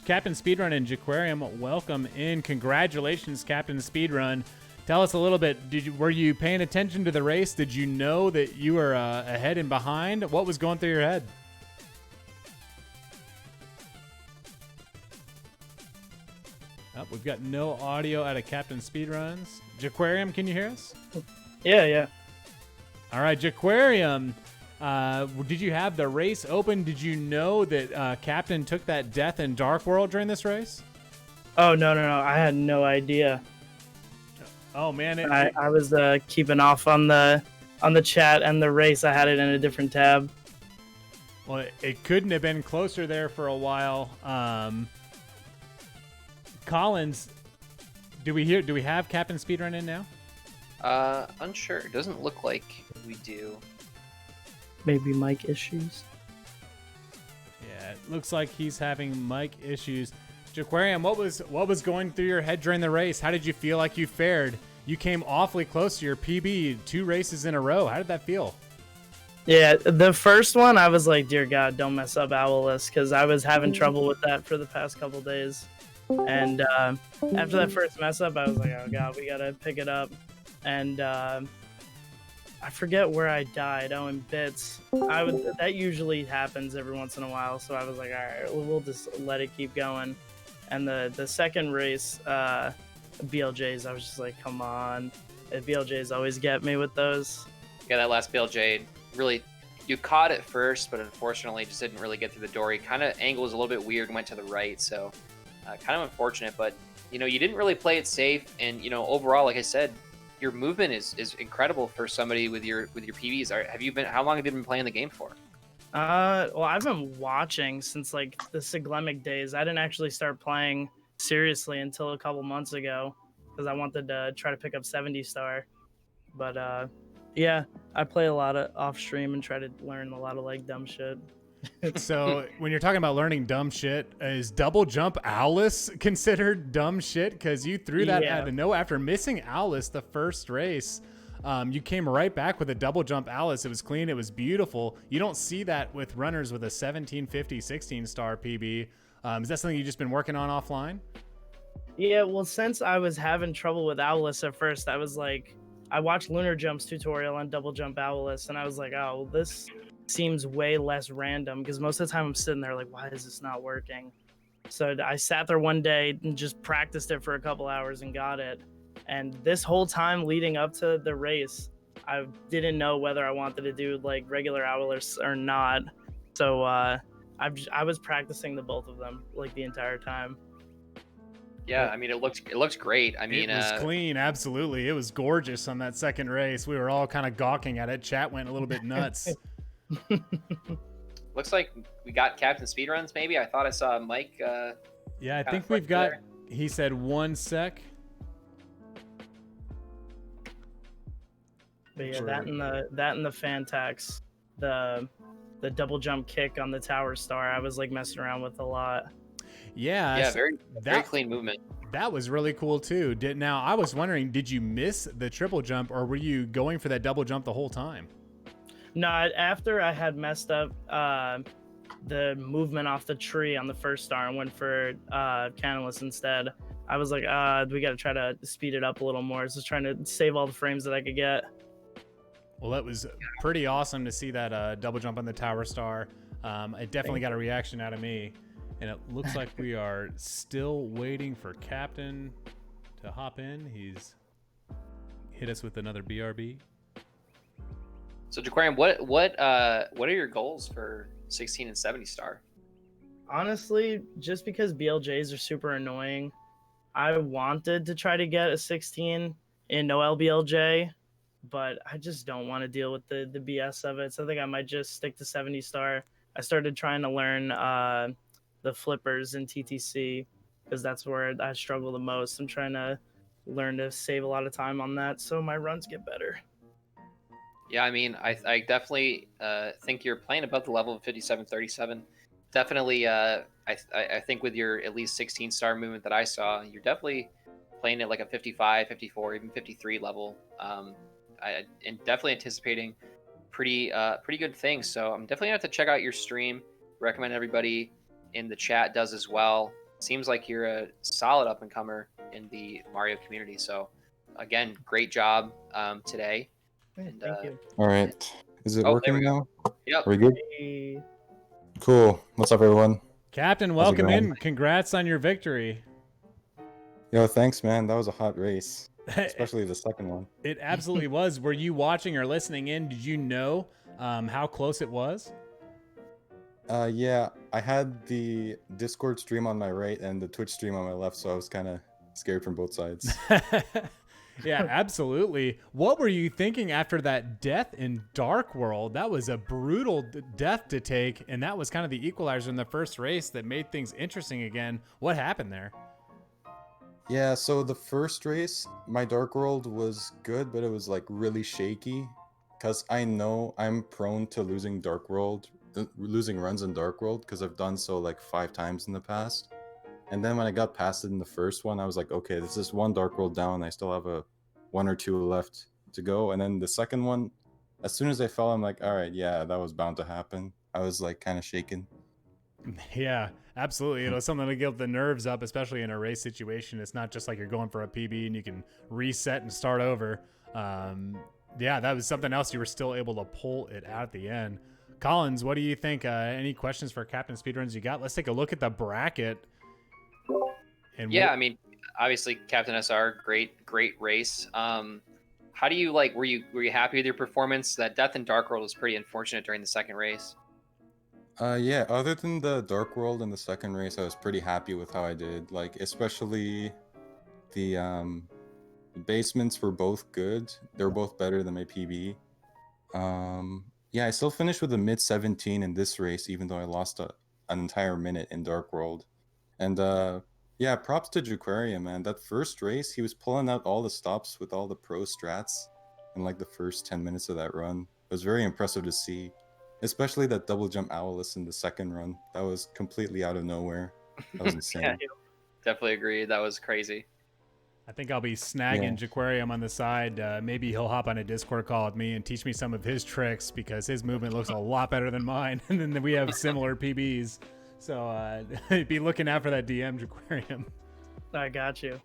Captain Speedrun and Jaquarium, welcome in. Congratulations, Captain Speedrun. Tell us a little bit. Were you paying attention to the race? Did you know that you were ahead and behind? What was going through your head? Oh, we've got no audio out of Captain Speedruns. Jaquarium, can you hear us? Yeah. All right, Jaquarium. Did you have the race open? Did you know that Captain took that death in Dark World during this race? Oh, no. I had no idea. Oh, man. I was keeping off on the chat and the race. I had it in a different tab. Well, it couldn't have been closer there for a while. Collins, do we have Captain Speedrun in now? Unsure. It doesn't look like we do. Maybe mic issues. Yeah, it looks like he's having mic issues. Jaquarium, what was going through your head during the race? How did you feel like you fared? You came awfully close to your PB 2 races in a row. How did that feel? Yeah, the first one, I was like, dear God, don't mess up Owless, because I was having trouble with that for the past couple days. And after that first mess up, I was like, oh God, we got to pick it up. And I forget where I died. Oh, in bits. That usually happens every once in a while. So I was like, all right, we'll just let it keep going. And the second race, BLJs, I was just like, come on. BLJs always get me with those. Yeah, that last BLJ, really, you caught it first, but unfortunately just didn't really get through the door. He kind of angle was a little bit weird and went to the right. So kind of unfortunate, but you didn't really play it safe. And overall, like I said, your movement is incredible for somebody with your PBs. How long have you been playing the game for? Well, I've been watching since like the Siglemic days. I didn't actually start playing seriously until a couple months ago because I wanted to try to pick up 70 star. But yeah, I play a lot of off stream and try to learn a lot of like dumb shit. So when you're talking about learning dumb shit, is double jump Owless considered dumb shit? Because you threw that out of nowhere after missing Owless the first race. You came right back with a double jump Owless. It was clean. It was beautiful. You don't see that with runners with a 1750 16 star PB. Is that something you've just been working on offline? Yeah, well, since I was having trouble with Owless at first, I was like, I watched Lunar Jump's tutorial on double jump Owless, and I was like, oh, well, this seems way less random because most of the time I'm sitting there like, why is this not working? So I sat there one day and just practiced it for a couple hours and got it. And this whole time leading up to the race, I didn't know whether I wanted to do like regular Owlers or not. So I was practicing the both of them like the entire time. Yeah, I mean, it looked great. I mean, it was clean, absolutely. It was gorgeous on that second race. We were all kind of gawking at it. Chat went a little bit nuts. Looks like we got Captain Speedruns, maybe. I thought I saw Mike. Yeah, I think we've got. There. He said 1 sec. But yeah, that and the Fantax, the double jump kick on the Tower Star, I was like messing around with a lot. Yeah, very clean movement. That was really cool too. Now I was wondering, did you miss the triple jump, or were you going for that double jump the whole time? No, after I had messed up the movement off the tree on the first star and went for Canalus instead, I was like, we got to try to speed it up a little more. I was just trying to save all the frames that I could get. Well, that was pretty awesome to see that double jump on the Tower Star. It definitely got a reaction out of me. And it looks like we are still waiting for Captain to hop in. He's hit us with another BRB. So Jaquarium, what are your goals for 16 and 70 star? Honestly, just because BLJs are super annoying, I wanted to try to get a 16 in no LBLJ, but I just don't want to deal with the BS of it. So I think I might just stick to 70 star. I started trying to learn the flippers in TTC, because that's where I struggle the most. I'm trying to learn to save a lot of time on that so my runs get better. Yeah, I mean, I definitely think you're playing above the level of 57-37. Definitely, I think with your at least 16-star movement that I saw, you're definitely playing at like a 55, 54, even 53 level. And definitely anticipating pretty good things. So I'm definitely gonna have to check out your stream. Recommend everybody in the chat does as well. Seems like you're a solid up and comer in the Mario community. So again, great job today. Hey, And thank you. All right. Is it oh, there we working go. now? Yep. Are we good? Hey. Cool. What's up, everyone? Captain, How's it welcome going? in. Congrats on your victory. Yo, thanks, man. That was a hot race, especially the second one. It absolutely was. Were you watching or listening in? Did you know how close it was? Yeah, I had the Discord stream on my right and the Twitch stream on my left, so I was kind of scared from both sides. Yeah, absolutely. What were you thinking after that death in Dark World? That was a brutal death to take, and that was kind of the equalizer in the first race that made things interesting again. What happened there? Yeah, so the first race, my Dark World was good, but it was like really shaky because I know I'm prone to losing losing runs in Dark World because I've done so like 5 times in the past. And then when I got past it in the first one, I was like, okay, this is one Dark World down. I still have a 1 or 2 left to go. And then the second one, as soon as I fell, I'm like, all right, yeah, that was bound to happen. I was like kind of shaken. Yeah, absolutely. It was something to get the nerves up, especially in a race situation. It's not just like you're going for a PB and you can reset and start over. Yeah, that was something else. You were still able to pull it out at the end. Collins, what do you think? Any questions for Captain Speedruns you got? Let's take a look at the bracket. And Yeah, I mean, obviously Captain SR, great race. How do you like? Were you happy with your performance? That death in Dark World was pretty unfortunate during the second race. Yeah, other than the Dark World in the second race, I was pretty happy with how I did. Like, especially the basements were both good. They were both better than my PB. Yeah, I still finished with a mid 17 in this race, even though I lost an entire minute in Dark World. And yeah, props to Jaquarium, man. That first race, he was pulling out all the stops with all the pro strats in like the first 10 minutes of that run. It was very impressive to see, especially that double jump Owlus in the second run. That was completely out of nowhere. That was insane. Yeah, definitely agree. That was crazy. I think I'll be snagging Jaquarium on the side. Maybe he'll hop on a Discord call with me and teach me some of his tricks because his movement looks a lot better than mine. And then we have similar PBs. So be looking out for that DM, Jaquarium. I got you.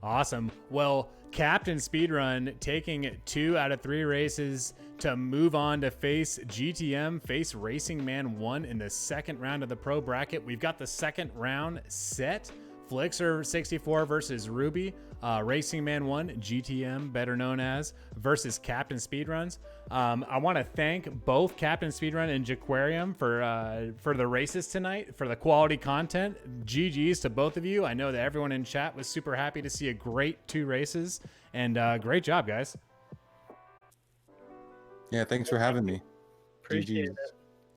Awesome. Well, Captain Speedrun taking 2 out of 3 races to move on to face GTM, face Racing Man 1 in the second round of the pro bracket. We've got the second round set. Flixer 64 versus Ruby, Racing Man 1, GTM, better known as, versus Captain Speedruns. I want to thank both Captain Speedrun and Jaquarium for the races tonight, for the quality content. GG's to both of you. I know that everyone in chat was super happy to see a great 2 races, and great job, guys. Yeah, thanks for having me. Appreciate GG's. it.